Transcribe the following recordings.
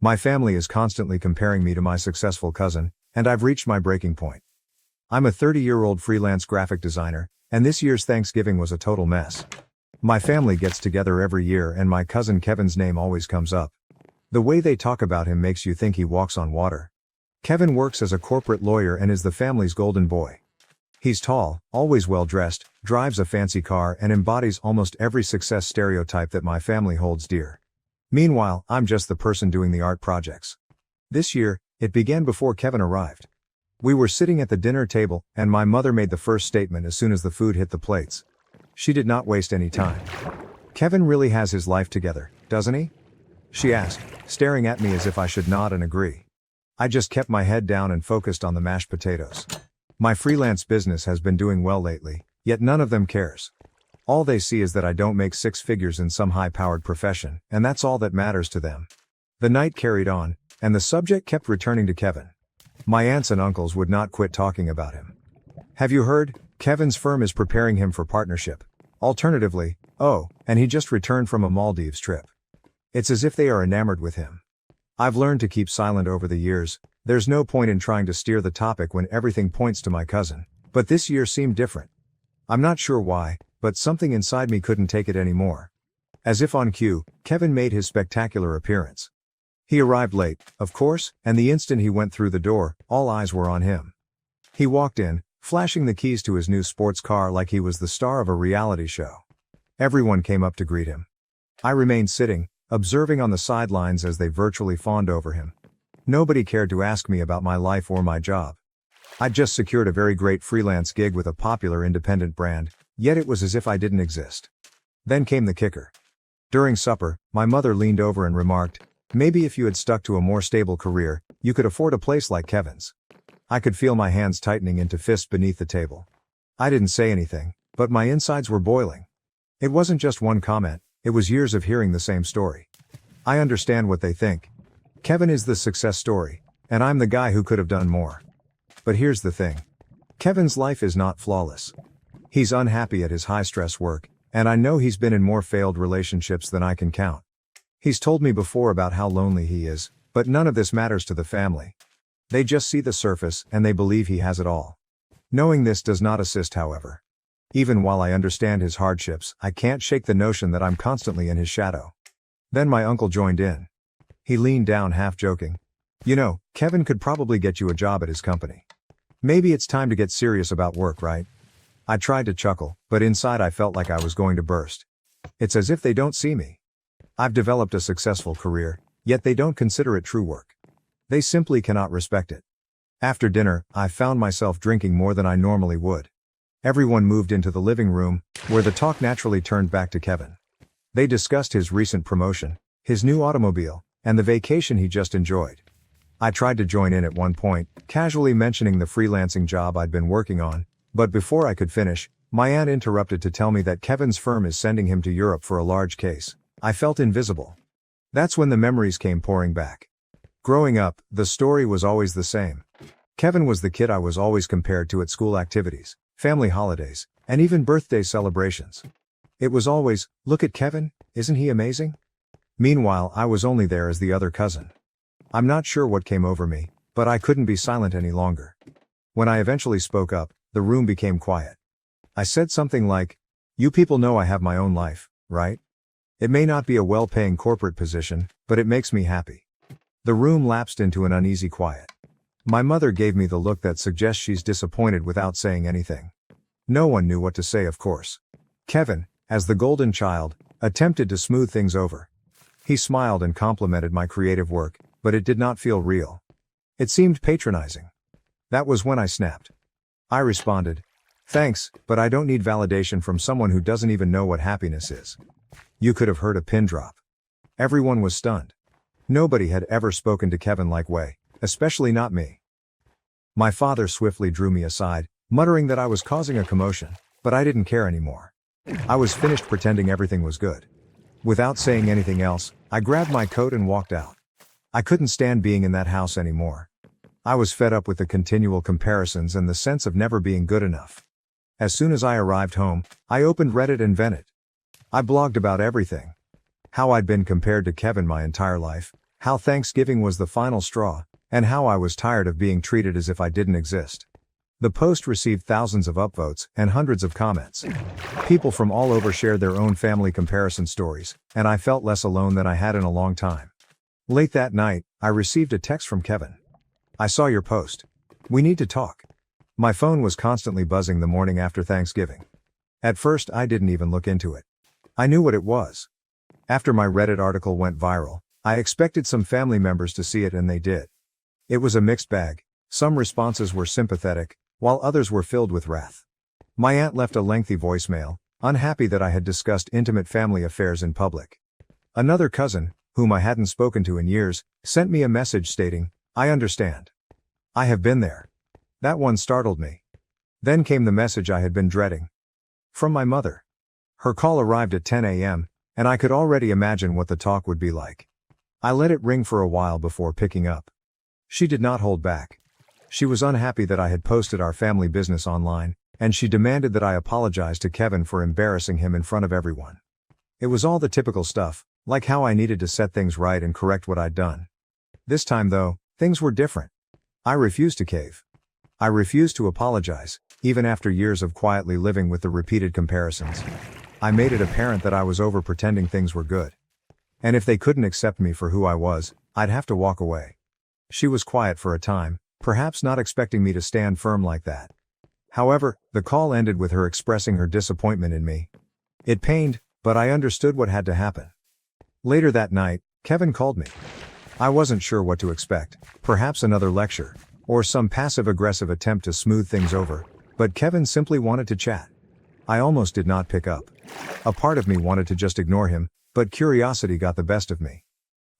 My family is constantly comparing me to my successful cousin, and I've reached my breaking point. I'm a 30-year-old freelance graphic designer, and this year's Thanksgiving was a total mess. My family gets together every year and my cousin Kevin's name always comes up. The way they talk about him makes you think he walks on water. Kevin works as a corporate lawyer and is the family's golden boy. He's tall, always well-dressed, drives a fancy car and embodies almost every success stereotype that my family holds dear. Meanwhile, I'm just the person doing the art projects. This year, it began before Kevin arrived. We were sitting at the dinner table, and my mother made the first statement as soon as the food hit the plates. She did not waste any time. "Kevin really has his life together, doesn't he?" she asked, staring at me as if I should nod and agree. I just kept my head down and focused on the mashed potatoes. My freelance business has been doing well lately, yet none of them cares. All they see is that I don't make six figures in some high-powered profession, and that's all that matters to them. The night carried on, and the subject kept returning to Kevin. My aunts and uncles would not quit talking about him. "Have you heard? Kevin's firm is preparing him for partnership. Alternatively, oh, and he just returned from a Maldives trip." It's as if they are enamored with him. I've learned to keep silent over the years. There's no point in trying to steer the topic when everything points to my cousin. But this year seemed different. I'm not sure why, but something inside me couldn't take it anymore. As if on cue, Kevin made his spectacular appearance. He arrived late, of course, and the instant he went through the door, all eyes were on him. He walked in, flashing the keys to his new sports car like he was the star of a reality show. Everyone came up to greet him. I remained sitting, observing on the sidelines as they virtually fawned over him. Nobody cared to ask me about my life or my job. I'd just secured a very great freelance gig with a popular independent brand, yet it was as if I didn't exist. Then came the kicker. During supper, my mother leaned over and remarked, "Maybe if you had stuck to a more stable career, you could afford a place like Kevin's." I could feel my hands tightening into fists beneath the table. I didn't say anything, but my insides were boiling. It wasn't just one comment, it was years of hearing the same story. I understand what they think. Kevin is the success story, and I'm the guy who could have done more. But here's the thing. Kevin's life is not flawless. He's unhappy at his high-stress work, and I know he's been in more failed relationships than I can count. He's told me before about how lonely he is, but none of this matters to the family. They just see the surface and they believe he has it all. Knowing this does not assist, however. Even while I understand his hardships, I can't shake the notion that I'm constantly in his shadow. Then my uncle joined in. He leaned down half joking. "You know, Kevin could probably get you a job at his company. Maybe it's time to get serious about work, right?" I tried to chuckle, but inside I felt like I was going to burst. It's as if they don't see me. I've developed a successful career, yet they don't consider it true work. They simply cannot respect it. After dinner, I found myself drinking more than I normally would. Everyone moved into the living room, where the talk naturally turned back to Kevin. They discussed his recent promotion, his new automobile, and the vacation he just enjoyed. I tried to join in at one point, casually mentioning the freelancing job I'd been working on, but before I could finish, my aunt interrupted to tell me that Kevin's firm is sending him to Europe for a large case. I felt invisible. That's when the memories came pouring back. Growing up, the story was always the same. Kevin was the kid I was always compared to at school activities, family holidays, and even birthday celebrations. It was always, "Look at Kevin, isn't he amazing?" Meanwhile, I was only there as the other cousin. I'm not sure what came over me, but I couldn't be silent any longer. When I eventually spoke up, the room became quiet. I said something like, "You people know I have my own life, right? It may not be a well-paying corporate position, but it makes me happy." The room lapsed into an uneasy quiet. My mother gave me the look that suggests she's disappointed without saying anything. No one knew what to say, of course. Kevin, as the golden child, attempted to smooth things over. He smiled and complimented my creative work, but it did not feel real. It seemed patronizing. That was when I snapped. I responded, "Thanks, but I don't need validation from someone who doesn't even know what happiness is." You could have heard a pin drop. Everyone was stunned. Nobody had ever spoken to Kevin like way, especially not me. My father swiftly drew me aside, muttering that I was causing a commotion, but I didn't care anymore. I was finished pretending everything was good. Without saying anything else, I grabbed my coat and walked out. I couldn't stand being in that house anymore. I was fed up with the continual comparisons and the sense of never being good enough. As soon as I arrived home, I opened Reddit and vented. I blogged about everything. How I'd been compared to Kevin my entire life, how Thanksgiving was the final straw, and how I was tired of being treated as if I didn't exist. The post received thousands of upvotes and hundreds of comments. People from all over shared their own family comparison stories, and I felt less alone than I had in a long time. Late that night, I received a text from Kevin. "I saw your post. We need to talk." My phone was constantly buzzing the morning after Thanksgiving. At first, I didn't even look into it. I knew what it was. After my Reddit article went viral, I expected some family members to see it, and they did. It was a mixed bag. Some responses were sympathetic, while others were filled with wrath. My aunt left a lengthy voicemail, unhappy that I had discussed intimate family affairs in public. Another cousin, whom I hadn't spoken to in years, sent me a message stating, "I understand. I have been there." That one startled me. Then came the message I had been dreading. From my mother. Her call arrived at 10 a.m., and I could already imagine what the talk would be like. I let it ring for a while before picking up. She did not hold back. She was unhappy that I had posted our family business online, and she demanded that I apologize to Kevin for embarrassing him in front of everyone. It was all the typical stuff, like how I needed to set things right and correct what I'd done. This time though, things were different. I refused to cave. I refused to apologize, even after years of quietly living with the repeated comparisons. I made it apparent that I was over pretending things were good. And if they couldn't accept me for who I was, I'd have to walk away. She was quiet for a time, perhaps not expecting me to stand firm like that. However, the call ended with her expressing her disappointment in me. It pained, but I understood what had to happen. Later that night, Kevin called me. I wasn't sure what to expect, perhaps another lecture, or some passive-aggressive attempt to smooth things over, but Kevin simply wanted to chat. I almost did not pick up. A part of me wanted to just ignore him, but curiosity got the best of me.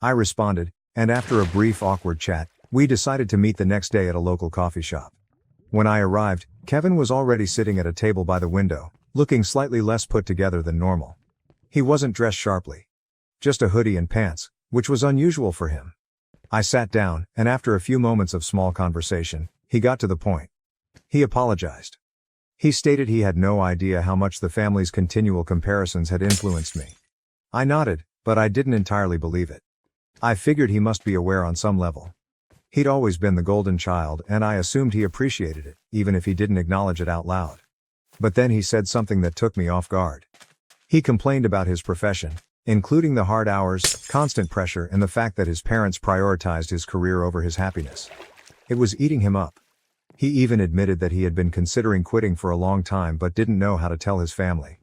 I responded, and after a brief awkward chat, we decided to meet the next day at a local coffee shop. When I arrived, Kevin was already sitting at a table by the window, looking slightly less put together than normal. He wasn't dressed sharply. Just a hoodie and pants, which was unusual for him. I sat down, and after a few moments of small conversation, he got to the point. He apologized. He stated he had no idea how much the family's continual comparisons had influenced me. I nodded, but I didn't entirely believe it. I figured he must be aware on some level. He'd always been the golden child, and I assumed he appreciated it, even if he didn't acknowledge it out loud. But then he said something that took me off guard. He complained about his profession, including the hard hours, constant pressure, and the fact that his parents prioritized his career over his happiness. It was eating him up. He even admitted that he had been considering quitting for a long time but didn't know how to tell his family.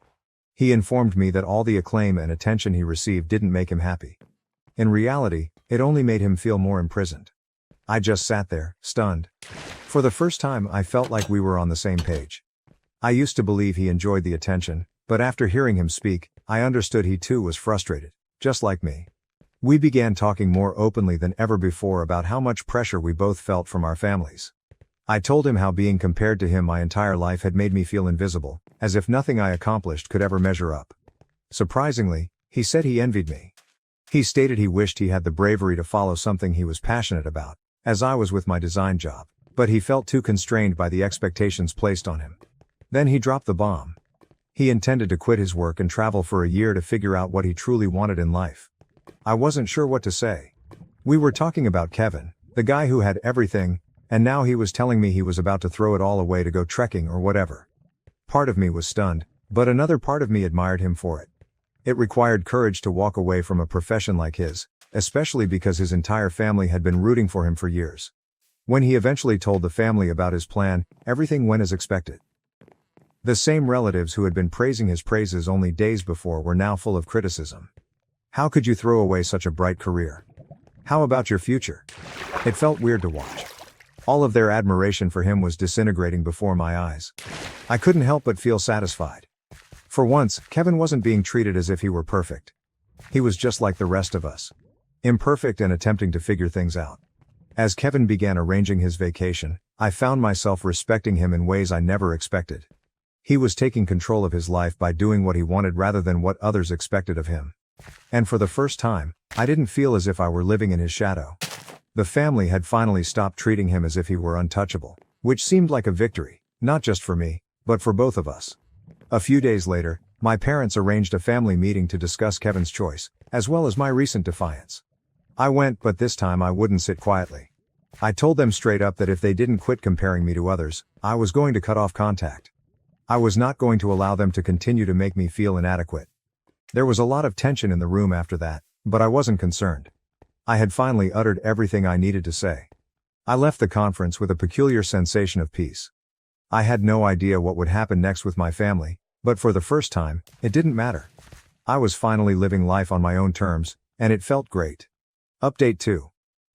He informed me that all the acclaim and attention he received didn't make him happy. In reality, it only made him feel more imprisoned. I just sat there, stunned. For the first time, I felt like we were on the same page. I used to believe he enjoyed the attention, but after hearing him speak, I understood he too was frustrated, just like me. We began talking more openly than ever before about how much pressure we both felt from our families. I told him how being compared to him my entire life had made me feel invisible, as if nothing I accomplished could ever measure up. Surprisingly, he said he envied me. He stated he wished he had the bravery to follow something he was passionate about, as I was with my design job, but he felt too constrained by the expectations placed on him. Then he dropped the bomb. He intended to quit his work and travel for a year to figure out what he truly wanted in life. I wasn't sure what to say. We were talking about Kevin, the guy who had everything, and now he was telling me he was about to throw it all away to go trekking or whatever. Part of me was stunned, but another part of me admired him for it. It required courage to walk away from a profession like his, especially because his entire family had been rooting for him for years. When he eventually told the family about his plan, everything went as expected. The same relatives who had been praising his praises only days before were now full of criticism. How could you throw away such a bright career? How about your future? It felt weird to watch. All of their admiration for him was disintegrating before my eyes. I couldn't help but feel satisfied. For once, Kevin wasn't being treated as if he were perfect. He was just like the rest of us. Imperfect and attempting to figure things out. As Kevin began arranging his vacation, I found myself respecting him in ways I never expected. He was taking control of his life by doing what he wanted rather than what others expected of him. And for the first time, I didn't feel as if I were living in his shadow. The family had finally stopped treating him as if he were untouchable, which seemed like a victory, not just for me, but for both of us. A few days later, my parents arranged a family meeting to discuss Kevin's choice, as well as my recent defiance. I went, but this time I wouldn't sit quietly. I told them straight up that if they didn't quit comparing me to others, I was going to cut off contact. I was not going to allow them to continue to make me feel inadequate. There was a lot of tension in the room after that, but I wasn't concerned. I had finally uttered everything I needed to say. I left the conference with a peculiar sensation of peace. I had no idea what would happen next with my family, but for the first time, it didn't matter. I was finally living life on my own terms, and it felt great. Update 2.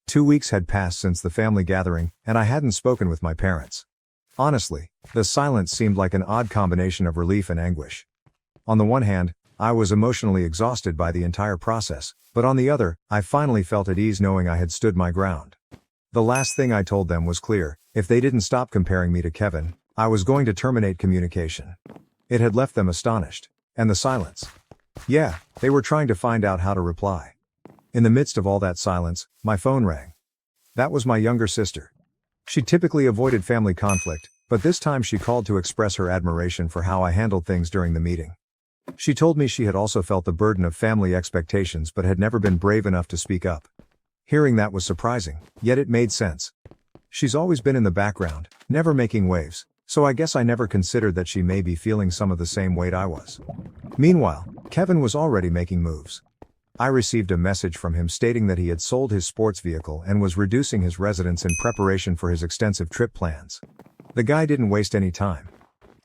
2 weeks had passed since the family gathering, and I hadn't spoken with my parents. Honestly, the silence seemed like an odd combination of relief and anguish. On the one hand, I was emotionally exhausted by the entire process, but on the other, I finally felt at ease knowing I had stood my ground. The last thing I told them was clear: if they didn't stop comparing me to Kevin, I was going to terminate communication. It had left them astonished. And the silence. Yeah, they were trying to find out how to reply. In the midst of all that silence, my phone rang. That was my younger sister. She typically avoided family conflict, but this time she called to express her admiration for how I handled things during the meeting. She told me she had also felt the burden of family expectations but had never been brave enough to speak up. Hearing that was surprising, yet it made sense. She's always been in the background, never making waves, so I guess I never considered that she may be feeling some of the same weight I was. Meanwhile, Kevin was already making moves. I received a message from him stating that he had sold his sports vehicle and was reducing his residence in preparation for his extensive trip plans. The guy didn't waste any time.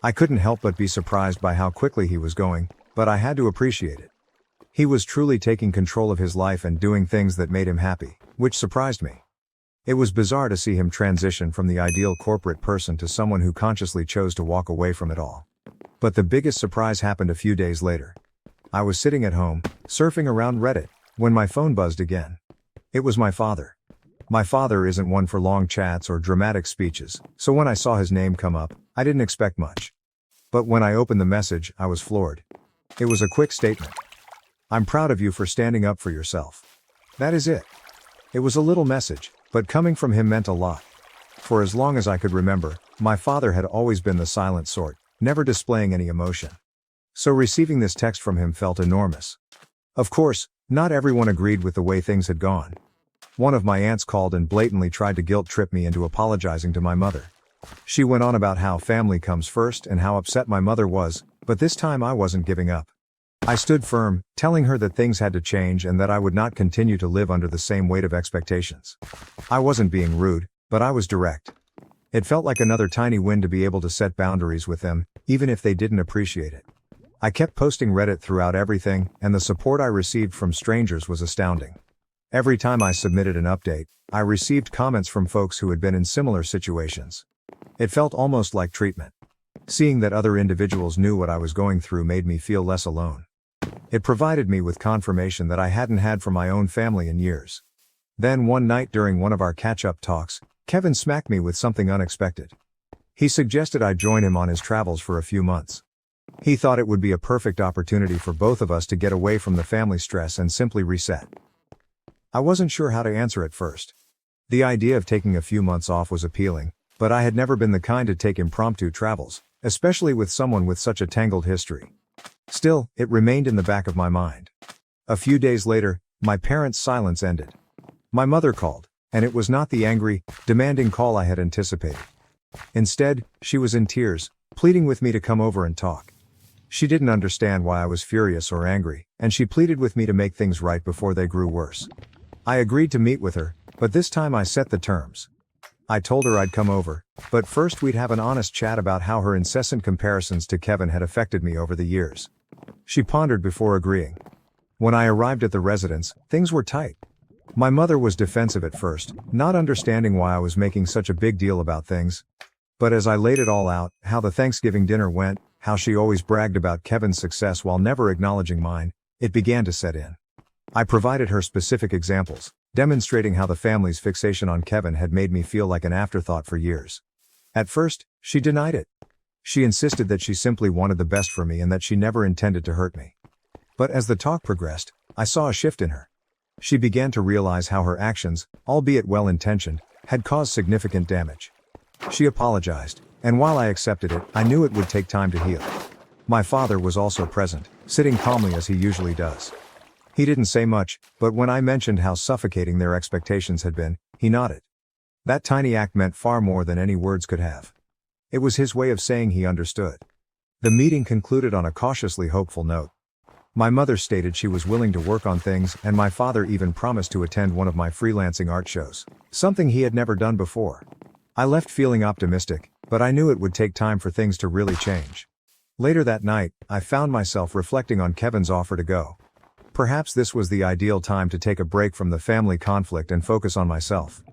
I couldn't help but be surprised by how quickly he was going, but I had to appreciate it. He was truly taking control of his life and doing things that made him happy, which surprised me. It was bizarre to see him transition from the ideal corporate person to someone who consciously chose to walk away from it all. But the biggest surprise happened a few days later. I was sitting at home, surfing around Reddit, when my phone buzzed again. It was my father. My father isn't one for long chats or dramatic speeches, so when I saw his name come up, I didn't expect much. But when I opened the message, I was floored. It was a quick statement. "I'm proud of you for standing up for yourself." That is it. It was a little message, but coming from him meant a lot. For as long as I could remember, my father had always been the silent sort, never displaying any emotion. So receiving this text from him felt enormous. Of course, not everyone agreed with the way things had gone. One of my aunts called and blatantly tried to guilt-trip me into apologizing to my mother. She went on about how family comes first and how upset my mother was, but this time I wasn't giving up. I stood firm, telling her that things had to change and that I would not continue to live under the same weight of expectations. I wasn't being rude, but I was direct. It felt like another tiny win to be able to set boundaries with them, even if they didn't appreciate it. I kept posting Reddit throughout everything, and the support I received from strangers was astounding. Every time I submitted an update, I received comments from folks who had been in similar situations. It felt almost like treatment. Seeing that other individuals knew what I was going through made me feel less alone. It provided me with confirmation that I hadn't had from my own family in years. Then one night during one of our catch-up talks, Kevin smacked me with something unexpected. He suggested I join him on his travels for a few months. He thought it would be a perfect opportunity for both of us to get away from the family stress and simply reset. I wasn't sure how to answer at first. The idea of taking a few months off was appealing, but I had never been the kind to take impromptu travels, especially with someone with such a tangled history. Still, it remained in the back of my mind. A few days later, my parents' silence ended. My mother called, and it was not the angry, demanding call I had anticipated. Instead, she was in tears, pleading with me to come over and talk. She didn't understand why I was furious or angry, and she pleaded with me to make things right before they grew worse. I agreed to meet with her, but this time I set the terms. I told her I'd come over, but first we'd have an honest chat about how her incessant comparisons to Kevin had affected me over the years. She pondered before agreeing. When I arrived at the residence, things were tight. My mother was defensive at first, not understanding why I was making such a big deal about things. But as I laid it all out, how the Thanksgiving dinner went, how she always bragged about Kevin's success while never acknowledging mine, it began to set in. I provided her specific examples, demonstrating how the family's fixation on Kevin had made me feel like an afterthought for years. At first, she denied it. She insisted that she simply wanted the best for me and that she never intended to hurt me. But as the talk progressed, I saw a shift in her. She began to realize how her actions, albeit well-intentioned, had caused significant damage. She apologized, and while I accepted it, I knew it would take time to heal. My father was also present, sitting calmly as he usually does. He didn't say much, but when I mentioned how suffocating their expectations had been, he nodded. That tiny act meant far more than any words could have. It was his way of saying he understood. The meeting concluded on a cautiously hopeful note. My mother stated she was willing to work on things, and my father even promised to attend one of my freelancing art shows, something he had never done before. I left feeling optimistic, but I knew it would take time for things to really change. Later that night, I found myself reflecting on Kevin's offer to go. Perhaps this was the ideal time to take a break from the family conflict and focus on myself.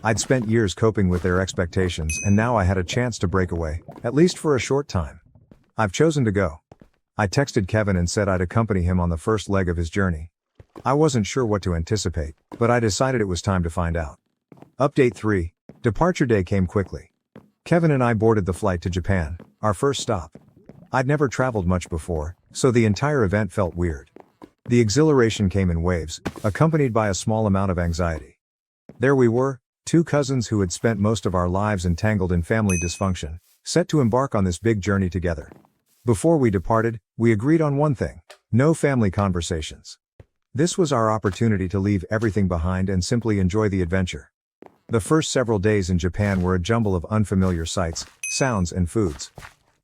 I'd spent years coping with their expectations, and now I had a chance to break away, at least for a short time. I've chosen to go. I texted Kevin and said I'd accompany him on the first leg of his journey. I wasn't sure what to anticipate, but I decided it was time to find out. Update 3. Departure day came quickly. Kevin and I boarded the flight to Japan, our first stop. I'd never traveled much before, so the entire event felt weird. The exhilaration came in waves, accompanied by a small amount of anxiety. There we were, two cousins who had spent most of our lives entangled in family dysfunction, set to embark on this big journey together. Before we departed, we agreed on one thing: no family conversations. This was our opportunity to leave everything behind and simply enjoy the adventure. The first several days in Japan were a jumble of unfamiliar sights, sounds, and foods.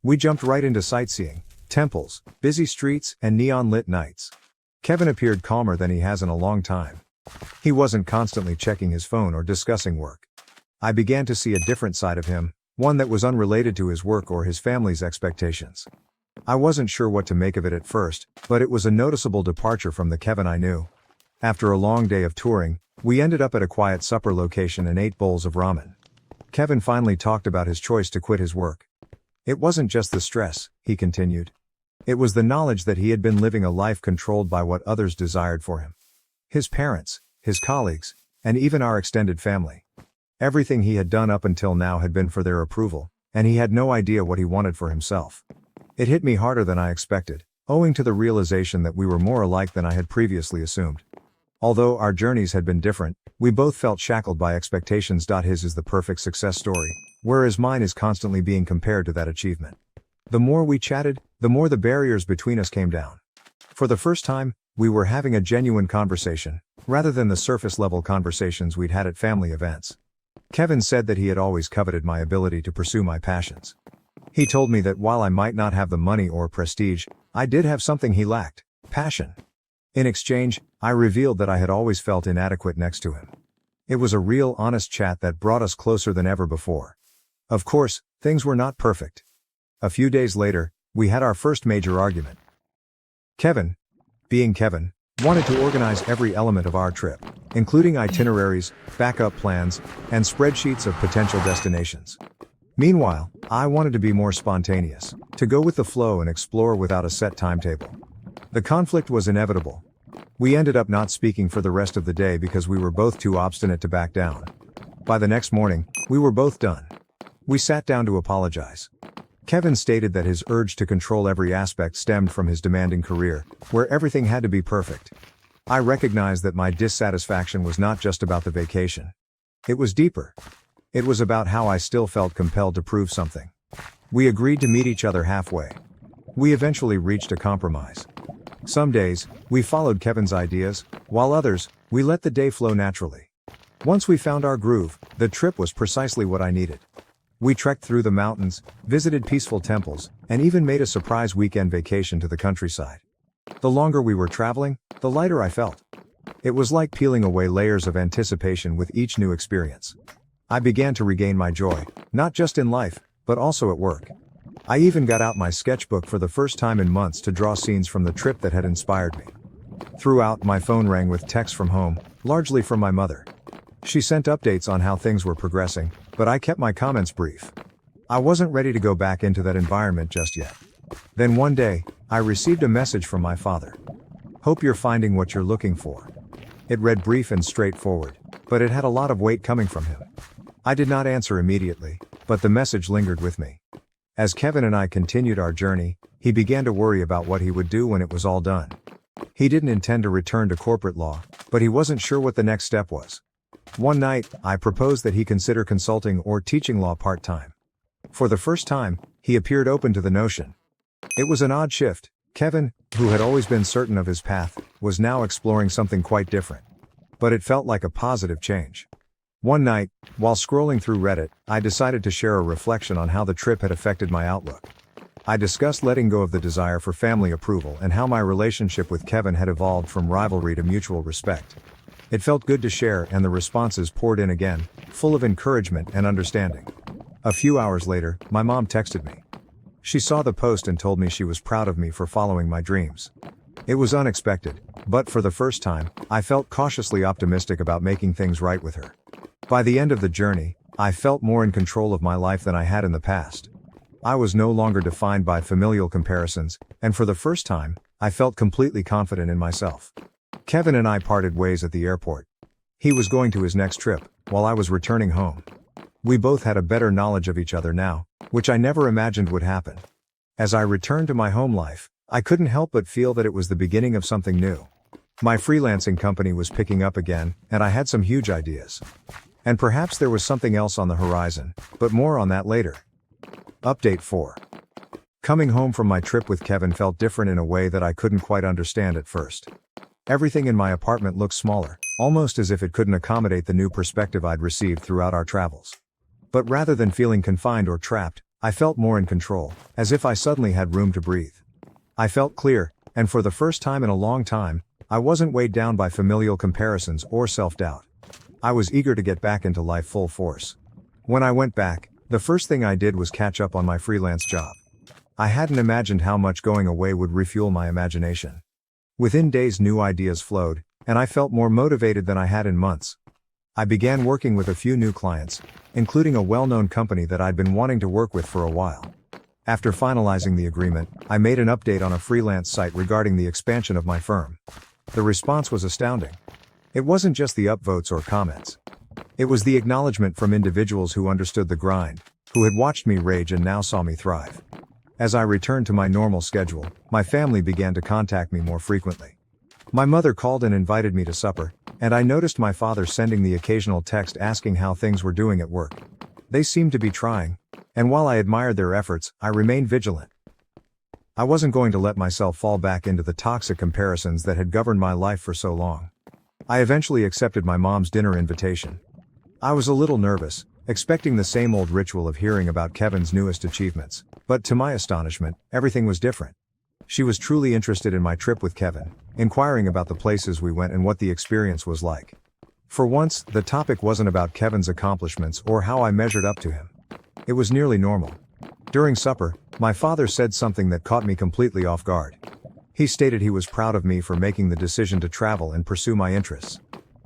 We jumped right into sightseeing, temples, busy streets, and neon-lit nights. Kevin appeared calmer than he has in a long time. He wasn't constantly checking his phone or discussing work. I began to see a different side of him, one that was unrelated to his work or his family's expectations. I wasn't sure what to make of it at first, but it was a noticeable departure from the Kevin I knew. After a long day of touring, we ended up at a quiet supper location and ate bowls of ramen. Kevin finally talked about his choice to quit his work. It wasn't just the stress, he continued. It was the knowledge that he had been living a life controlled by what others desired for him. His parents, his colleagues, and even our extended family. Everything he had done up until now had been for their approval, and he had no idea what he wanted for himself. It hit me harder than I expected, owing to the realization that we were more alike than I had previously assumed. Although our journeys had been different, we both felt shackled by expectations. His is the perfect success story, whereas mine is constantly being compared to that achievement. The more we chatted, the more the barriers between us came down. For the first time, we were having a genuine conversation, rather than the surface-level conversations we'd had at family events. Kevin said that he had always coveted my ability to pursue my passions. He told me that while I might not have the money or prestige, I did have something he lacked: passion. In exchange, I revealed that I had always felt inadequate next to him. It was a real, honest chat that brought us closer than ever before. Of course, things were not perfect. A few days later, we had our first major argument. Kevin, being Kevin, wanted to organize every element of our trip, including itineraries, backup plans, and spreadsheets of potential destinations. Meanwhile, I wanted to be more spontaneous, to go with the flow and explore without a set timetable. The conflict was inevitable. We ended up not speaking for the rest of the day because we were both too obstinate to back down. By the next morning, we were both done. We sat down to apologize. Kevin stated that his urge to control every aspect stemmed from his demanding career, where everything had to be perfect. I recognized that my dissatisfaction was not just about the vacation. It was deeper. It was about how I still felt compelled to prove something. We agreed to meet each other halfway. We eventually reached a compromise. Some days, we followed Kevin's ideas, while others, we let the day flow naturally. Once we found our groove, the trip was precisely what I needed. We trekked through the mountains, visited peaceful temples, and even made a surprise weekend vacation to the countryside. The longer we were traveling, the lighter I felt. It was like peeling away layers of anticipation with each new experience. I began to regain my joy, not just in life, but also at work. I even got out my sketchbook for the first time in months to draw scenes from the trip that had inspired me. Throughout, my phone rang with texts from home, largely from my mother. She sent updates on how things were progressing, but I kept my comments brief. I wasn't ready to go back into that environment just yet. Then one day, I received a message from my father. "Hope you're finding what you're looking for." It read brief and straightforward, but it had a lot of weight coming from him. I did not answer immediately, but the message lingered with me. As Kevin and I continued our journey, he began to worry about what he would do when it was all done. He didn't intend to return to corporate law, but he wasn't sure what the next step was. One night, I proposed that he consider consulting or teaching law part-time. For the first time, he appeared open to the notion. It was an odd shift, Kevin, who had always been certain of his path, was now exploring something quite different. But it felt like a positive change. One night, while scrolling through Reddit, I decided to share a reflection on how the trip had affected my outlook. I discussed letting go of the desire for family approval and how my relationship with Kevin had evolved from rivalry to mutual respect. It felt good to share, and the responses poured in again, full of encouragement and understanding. A few hours later, my mom texted me. She saw the post and told me she was proud of me for following my dreams. It was unexpected, but for the first time, I felt cautiously optimistic about making things right with her. By the end of the journey, I felt more in control of my life than I had in the past. I was no longer defined by familial comparisons, and for the first time, I felt completely confident in myself. Kevin and I parted ways at the airport. He was going to his next trip, while I was returning home. We both had a better knowledge of each other now, which I never imagined would happen. As I returned to my home life, I couldn't help but feel that it was the beginning of something new. My freelancing company was picking up again, and I had some huge ideas. And perhaps there was something else on the horizon, but more on that later. Update 4. Coming home from my trip with Kevin felt different in a way that I couldn't quite understand at first. Everything in my apartment looked smaller, almost as if it couldn't accommodate the new perspective I'd received throughout our travels. But rather than feeling confined or trapped, I felt more in control, as if I suddenly had room to breathe. I felt clear, and for the first time in a long time, I wasn't weighed down by familial comparisons or self-doubt. I was eager to get back into life full force. When I went back, the first thing I did was catch up on my freelance job. I hadn't imagined how much going away would refuel my imagination. Within days, new ideas flowed, and I felt more motivated than I had in months. I began working with a few new clients, including a well-known company that I'd been wanting to work with for a while. After finalizing the agreement, I made an update on a freelance site regarding the expansion of my firm. The response was astounding. It wasn't just the upvotes or comments. It was the acknowledgement from individuals who understood the grind, who had watched me rage and now saw me thrive. As I returned to my normal schedule, my family began to contact me more frequently. My mother called and invited me to supper, and I noticed my father sending the occasional text asking how things were doing at work. They seemed to be trying, and while I admired their efforts, I remained vigilant. I wasn't going to let myself fall back into the toxic comparisons that had governed my life for so long. I eventually accepted my mom's dinner invitation. I was a little nervous, expecting the same old ritual of hearing about Kevin's newest achievements, but to my astonishment, everything was different. She was truly interested in my trip with Kevin, inquiring about the places we went and what the experience was like. For once, the topic wasn't about Kevin's accomplishments or how I measured up to him. It was nearly normal. During supper, my father said something that caught me completely off guard. He stated he was proud of me for making the decision to travel and pursue my interests.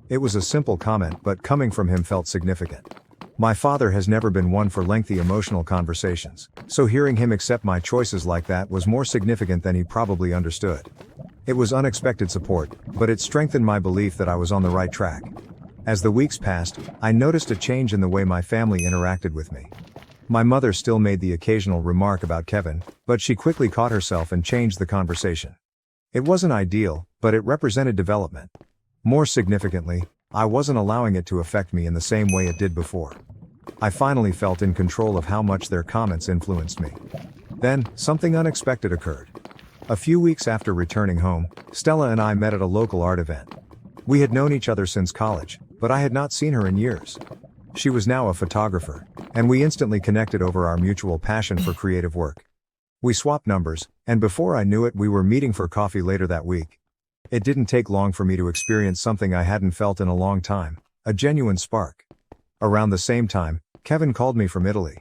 It was a simple comment, but coming from him felt significant. My father has never been one for lengthy emotional conversations, so hearing him accept my choices like that was more significant than he probably understood. It was unexpected support, but it strengthened my belief that I was on the right track. As the weeks passed, I noticed a change in the way my family interacted with me. My mother still made the occasional remark about Kevin, but she quickly caught herself and changed the conversation. It wasn't ideal, but it represented development. More significantly, I wasn't allowing it to affect me in the same way it did before. I finally felt in control of how much their comments influenced me. Then, something unexpected occurred. A few weeks after returning home, Stella and I met at a local art event. We had known each other since college, but I had not seen her in years. She was now a photographer, and we instantly connected over our mutual passion for creative work. We swapped numbers, and before I knew it, we were meeting for coffee later that week. It didn't take long for me to experience something I hadn't felt in a long time, a genuine spark. Around the same time, Kevin called me from Italy.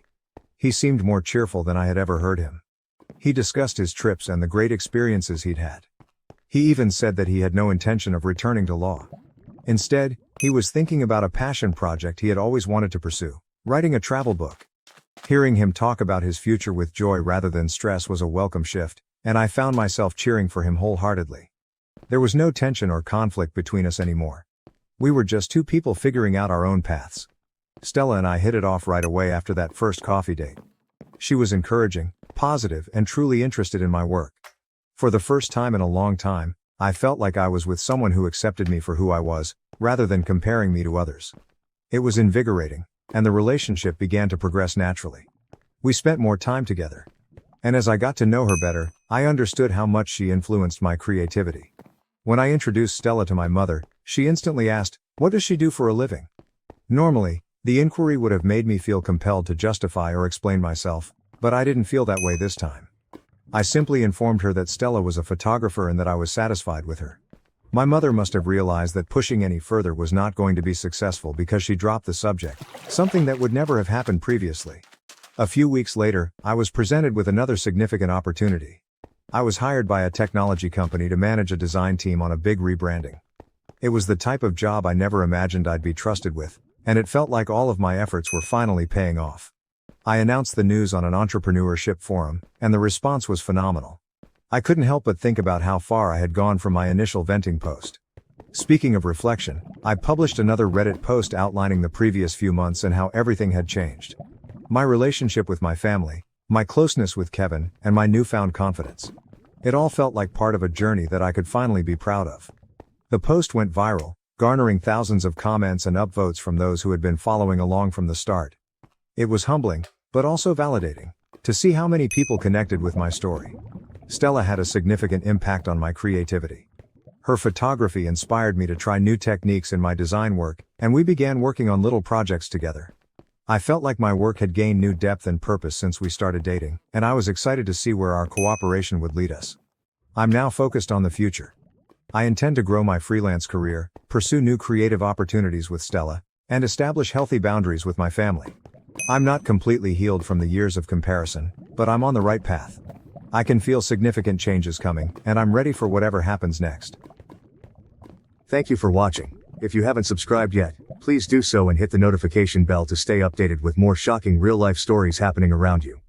He seemed more cheerful than I had ever heard him. He discussed his trips and the great experiences he'd had. He even said that he had no intention of returning to law. Instead, he was thinking about a passion project he had always wanted to pursue, writing a travel book. Hearing him talk about his future with joy rather than stress was a welcome shift, and I found myself cheering for him wholeheartedly. There was no tension or conflict between us anymore. We were just two people figuring out our own paths. Stella and I hit it off right away after that first coffee date. She was encouraging, positive, and truly interested in my work. For the first time in a long time, I felt like I was with someone who accepted me for who I was, rather than comparing me to others. It was invigorating, and the relationship began to progress naturally. We spent more time together. And as I got to know her better, I understood how much she influenced my creativity. When I introduced Stella to my mother, she instantly asked, "What does she do for a living?" Normally, the inquiry would have made me feel compelled to justify or explain myself, but I didn't feel that way this time. I simply informed her that Stella was a photographer and that I was satisfied with her. My mother must have realized that pushing any further was not going to be successful because she dropped the subject, something that would never have happened previously. A few weeks later, I was presented with another significant opportunity. I was hired by a technology company to manage a design team on a big rebranding. It was the type of job I never imagined I'd be trusted with, and it felt like all of my efforts were finally paying off. I announced the news on an entrepreneurship forum, and the response was phenomenal. I couldn't help but think about how far I had gone from my initial venting post. Speaking of reflection, I published another Reddit post outlining the previous few months and how everything had changed. My relationship with my family, my closeness with Kevin, and my newfound confidence. It all felt like part of a journey that I could finally be proud of. The post went viral, garnering thousands of comments and upvotes from those who had been following along from the start. It was humbling, but also validating, to see how many people connected with my story. Stella had a significant impact on my creativity. Her photography inspired me to try new techniques in my design work, and we began working on little projects together. I felt like my work had gained new depth and purpose since we started dating, and I was excited to see where our cooperation would lead us. I'm now focused on the future. I intend to grow my freelance career, pursue new creative opportunities with Stella, and establish healthy boundaries with my family. I'm not completely healed from the years of comparison, but I'm on the right path. I can feel significant changes coming, and I'm ready for whatever happens next. Thank you for watching. If you haven't subscribed yet, please do so and hit the notification bell to stay updated with more shocking real-life stories happening around you.